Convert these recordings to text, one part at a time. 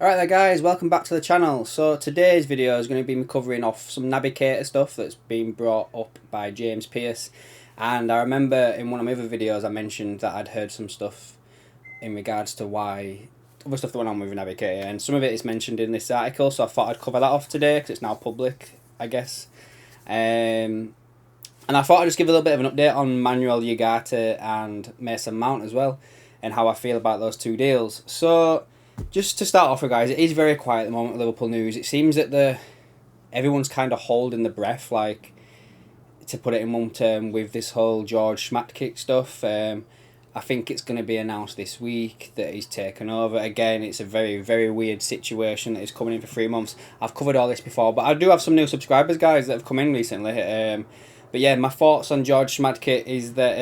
Alright there guys, welcome back to the channel. So today's video is going to be me covering off some Navigator stuff that's been brought up by James Pearce. And I remember in one of my other videos I mentioned that I'd heard some stuff in regards to why other stuff that went on with Navigator, and some of it is mentioned in this article, so I thought I'd cover that off today because it's now public, I guess. And I thought I'd just give a little bit of an update on Manuel Ugarte and Mason Mount as well, and how I feel about those two deals. So just to start off with, guys, it is very quiet at the moment with Liverpool news. It seems that everyone's kind of holding the breath, like, to put it in one term, with this whole George Schmatkick stuff. I think it's going to be announced this week that he's taken over. Again, it's a very, very weird situation that is coming in for 3 months. I've covered all this before, but I do have some new subscribers, guys, that have come in recently. But yeah, my thoughts on George Schmadtke is that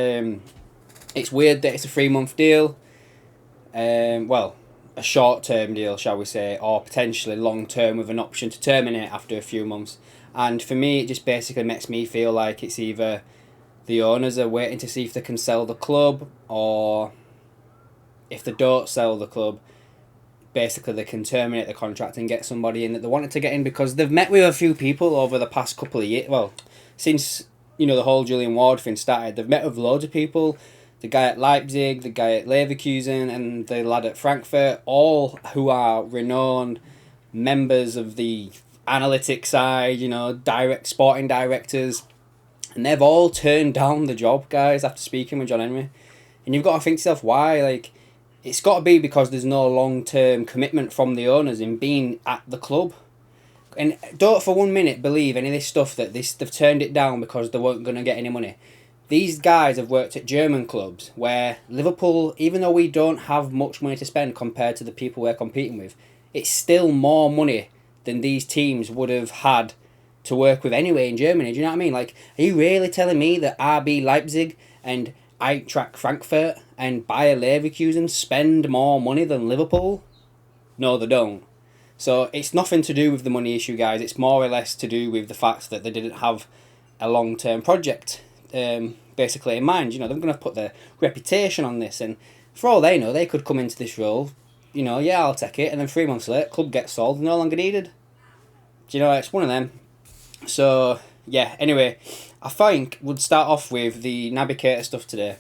it's weird that it's a 3-month deal. Well, a short-term deal, shall we say, or potentially long-term with an option to terminate after a few months. And for me, it just basically makes me feel like it's either the owners are waiting to see if they can sell the club, or if they don't sell the club, basically they can terminate the contract and get somebody in that they wanted to get in, because they've met with a few people over the past couple of years. Well, since, the whole Julian Ward thing started, they've met with loads of people. The guy at Leipzig, the guy at Leverkusen, and the lad at Frankfurt, all who are renowned members of the analytics side, sporting directors, and they've all turned down the job, guys, after speaking with John Henry. And you've got to think to yourself, why? Like, it's got to be because there's no long-term commitment from the owners in being at the club. And don't for 1 minute believe any of this stuff that they've turned it down because they weren't going to get any money. These guys have worked at German clubs where Liverpool, even though we don't have much money to spend compared to the people we're competing with, it's still more money than these teams would have had to work with anyway in Germany. Do you know what I mean? Like, are you really telling me that RB Leipzig and Eintracht Frankfurt and Bayer Leverkusen spend more money than Liverpool? No, they don't. So it's nothing to do with the money issue, guys. It's more or less to do with the fact that they didn't have a long-term project basically in mind. They're going to put their reputation on this, and for all they know, they could come into this role, yeah, I'll take it, and then 3 months later, club gets sold and no longer needed. It's one of them. So yeah, anyway, I think we'd start off with the Navigator stuff today,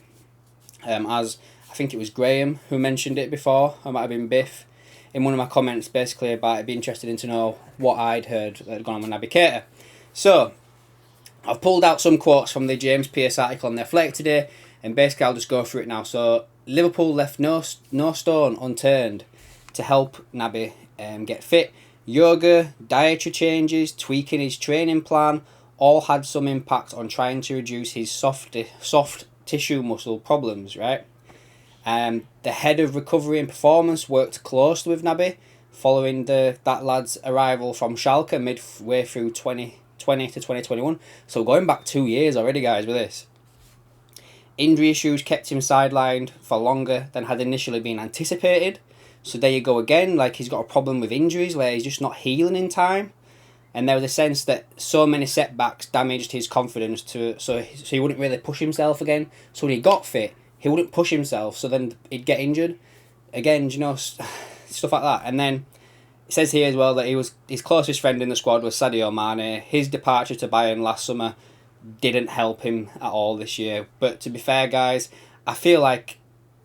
as I think it was Graham who mentioned it before, or it might have been Biff, in one of my comments, basically about it'd be interested in to know what I'd heard that had gone on with Navigator. So I've pulled out some quotes from the James Pearce article on The Athletic today, and basically I'll just go through it now. So Liverpool left no stone unturned to help Naby get fit. Yoga, dietary changes, tweaking his training plan, all had some impact on trying to reduce his soft tissue muscle problems, right? The head of recovery and performance worked closely with Naby following that lad's arrival from Schalke midway through 2020 to 2021. So going back 2 years already, guys, with this. Injury issues kept him sidelined for longer than had initially been anticipated. So there you go again, like, he's got a problem with injuries where he's just not healing in time. And there was a sense that so many setbacks damaged his confidence so he wouldn't really push himself again. So when he got fit, he wouldn't push himself, so then he'd get injured. Again, stuff like that. And then it says here as well that his closest friend in the squad was Sadio Mane. His departure to Bayern last summer didn't help him at all this year. But to be fair, guys, I feel like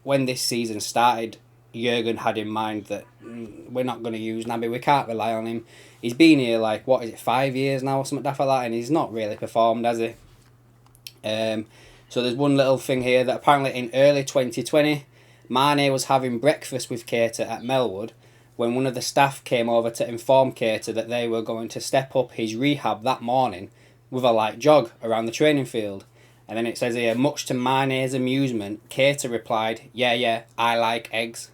when this season started, Jurgen had in mind that we're not going to use Naby. We can't rely on him. He's been here, 5 years now or something like that, and he's not really performed, has he? So there's one little thing here that apparently in early 2020, Mane was having breakfast with Keita at Melwood when one of the staff came over to inform Keita that they were going to step up his rehab that morning with a light jog around the training field. And then it says here, much to Mane's amusement, Keita replied, yeah, I like eggs.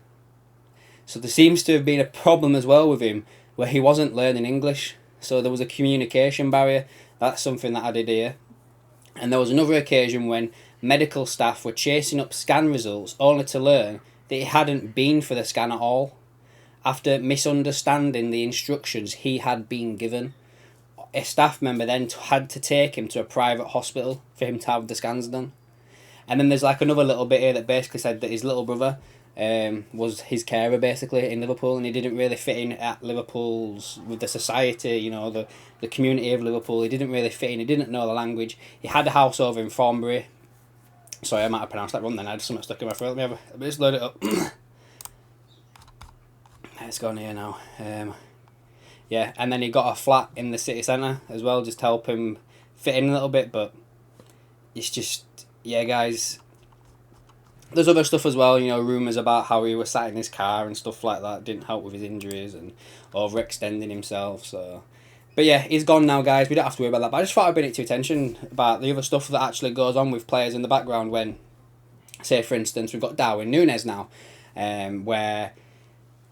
So there seems to have been a problem as well with him where he wasn't learning English. So there was a communication barrier. That's something that I did here. And there was another occasion when medical staff were chasing up scan results only to learn that he hadn't been for the scan at all, after misunderstanding the instructions he had been given. A staff member then had to take him to a private hospital for him to have the scans done. And then there's another little bit here that basically said that his little brother was his carer basically in Liverpool, and he didn't really fit in at Liverpool's with the society, you know, the community of Liverpool. He didn't really fit in. He didn't know the language. He had a house over in Thornbury. Sorry, I might have pronounced that wrong then. I had something stuck in my throat. Let me just load it up. It's gone here now. Yeah, and then he got a flat in the city centre as well, just to help him fit in a little bit. But it's just, yeah, guys. There's other stuff as well, you know, rumours about how he was sat in his car and stuff like that. Didn't help with his injuries and overextending himself. So, but yeah, he's gone now, guys. We don't have to worry about that. But I just thought I'd bring it to attention about the other stuff that actually goes on with players in the background when, say, for instance, we've got Darwin Núñez now, where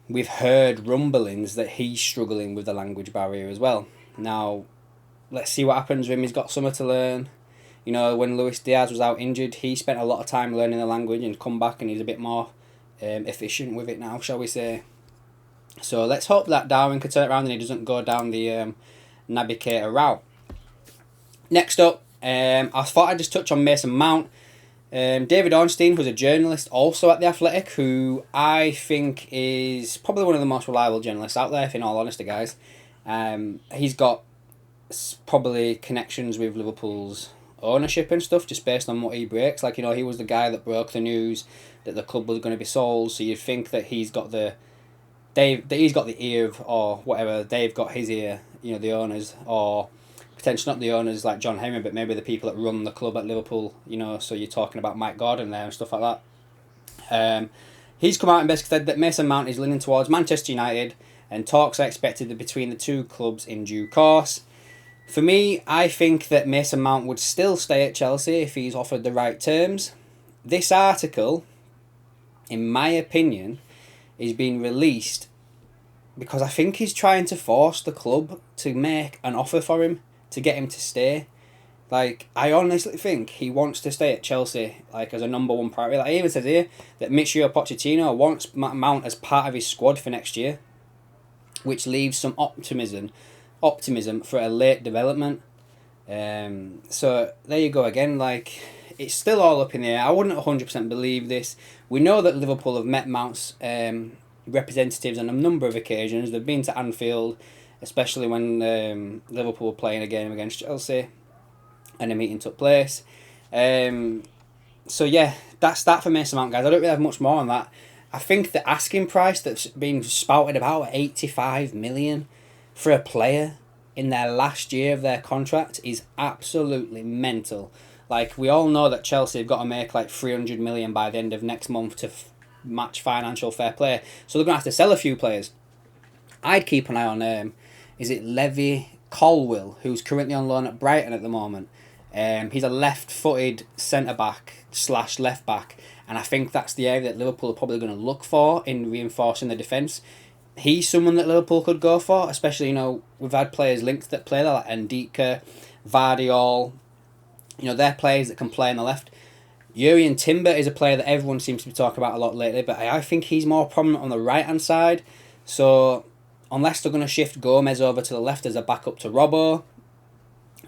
we've heard rumblings that he's struggling with the language barrier as well. Now, let's see what happens with him. He's got summer to learn. You know, when Luis Diaz was out injured, he spent a lot of time learning the language and come back, and he's a bit more efficient with it now, shall we say. So let's hope that Darwin can turn it around and he doesn't go down the Naby Keita route. Next up, I thought I'd just touch on Mason Mount. David Ornstein, who's a journalist also at The Athletic, who I think is probably one of the most reliable journalists out there, if in all honesty, guys. He's got probably connections with Liverpool's ownership and stuff just based on what he breaks. Like, you know, he was the guy that broke the news that the club was going to be sold, so you'd think that he's got the ear of, or whatever, they've got his ear, you know, the owners, or potentially not the owners like John Henry, but maybe the people that run the club at Liverpool, you know, so you're talking about Mike Gordon there and stuff like that. He's come out and basically said that Mason Mount is leaning towards Manchester United, and talks are expected between the two clubs in due course. For me, I think that Mason Mount would still stay at Chelsea if he's offered the right terms. This article, in my opinion, is being released because I think he's trying to force the club to make an offer for him to get him to stay. Like, I honestly think he wants to stay at Chelsea, like, as a number one priority. Like, he even says here that Mauricio Pochettino wants Mount as part of his squad for next year, which leaves some optimism for a late development. So there you go again. Like, it's still all up in the air. I wouldn't 100% believe this. We know that Liverpool have met Mount's representatives on a number of occasions. They've been to Anfield, especially when Liverpool were playing a game against Chelsea, and a meeting took place. So yeah, that's that for Mason Mount, guys. I don't really have much more on that. I think the asking price that's been spouted about, 85 million for a player in their last year of their contract, is absolutely mental. Like, we all know that Chelsea have got to make like 300 million by the end of next month to match financial fair play. So they're going to have to sell a few players. I'd keep an eye on, is it Levi Colwill, who's currently on loan at Brighton at the moment. He's a left-footed centre-back / left-back, and I think that's the area that Liverpool are probably going to look for in reinforcing the defence. He's someone that Liverpool could go for, especially, you know, we've had players linked that play there, like Ndika, Vardiol. You know, they're players that can play on the left. Jurrien Timber is a player that everyone seems to be talking about a lot lately, but I think he's more prominent on the right-hand side. So, unless they're going to shift Gomez over to the left as a backup to Robbo,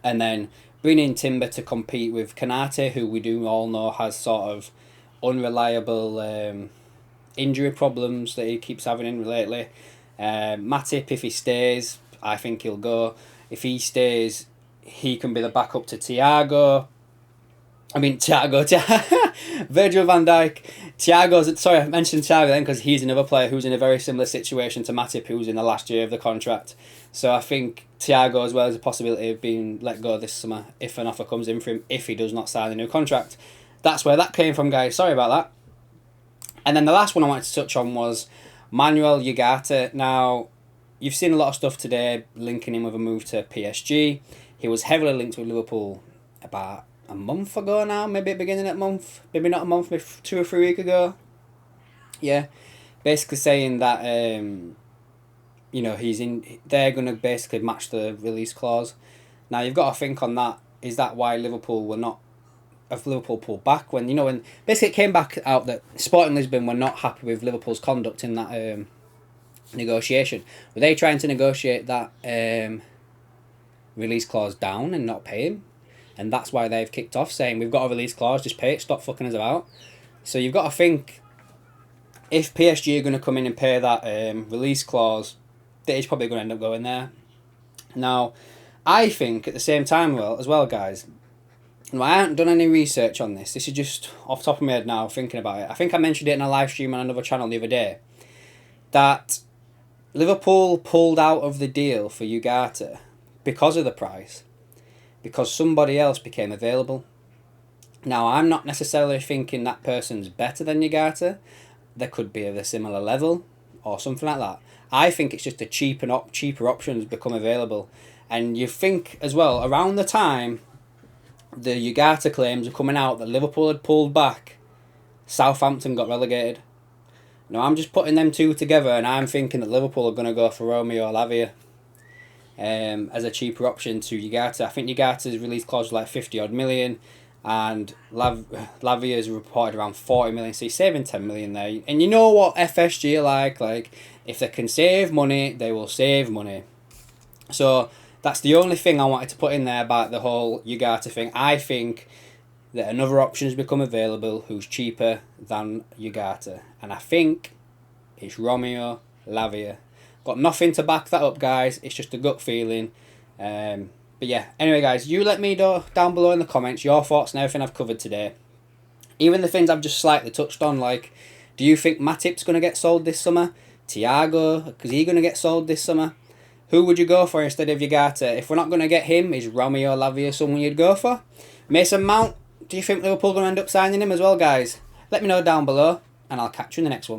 and then bring in Timber to compete with Konate, who we do all know has sort of unreliable injury problems that he keeps having in lately. Matip, if he stays, I think he'll go. If he stays, he can be the backup to Virgil van Dijk. Sorry, I mentioned Thiago then because he's another player who's in a very similar situation to Matip, who's in the last year of the contract. So I think Thiago as well has a possibility of being let go this summer if an offer comes in for him, if he does not sign a new contract. That's where that came from, guys. Sorry about that. And then the last one I wanted to touch on was Manuel Ugarte. Now, you've seen a lot of stuff today linking him with a move to PSG. He was heavily linked with Liverpool about a month ago now, maybe at the beginning of that month, maybe not a month, maybe 2 or 3 weeks ago. Yeah, basically saying that you know, they're going to basically match the release clause. Now, you've got to think on that. Is that why Liverpool pulled back when basically it came back out that Sporting Lisbon were not happy with Liverpool's conduct in that negotiation? Were they trying to negotiate that release clause down and not pay him? And that's why they've kicked off saying, we've got a release clause, just pay it, stop fucking us about. So you've got to think, if PSG are going to come in and pay that release clause, that is probably going to end up going there. Now, I think at the same time, well, as well, guys, I haven't done any research on this. This is just off the top of my head now, thinking about it. I think I mentioned it in a live stream on another channel the other day, that Liverpool pulled out of the deal for Ugarte because of the price, because somebody else became available. Now, I'm not necessarily thinking that person's better than Ugarte. There could be of a similar level or something like that. I think it's just a cheaper options become available. And you think as well, around the time the Ugarte claims are coming out that Liverpool had pulled back, Southampton got relegated. Now, I'm just putting them two together, and I'm thinking that Liverpool are going to go for Romeo Lavia as a cheaper option to Ugarte. I think Ugarte's release clause was like 50 odd million, and Lavia is reported around 40 million, so he's saving 10 million there. And you know what FSG are like if they can save money, they will save money. So that's the only thing I wanted to put in there about the whole Ugarte thing. I think that another option has become available who's cheaper than Ugarte, and I think it's Romeo Lavia. Got nothing to back that up, guys. It's just a gut feeling. But yeah, anyway, guys, you let me know down below in the comments your thoughts on everything I've covered today. Even the things I've just slightly touched on, like, do you think Matip's going to get sold this summer? Thiago, is he going to get sold this summer? Who would you go for instead of Ugarte? If we're not going to get him, is Romeo Lavia someone you'd go for? Mason Mount, do you think Liverpool are going to end up signing him as well, guys? Let me know down below, and I'll catch you in the next one.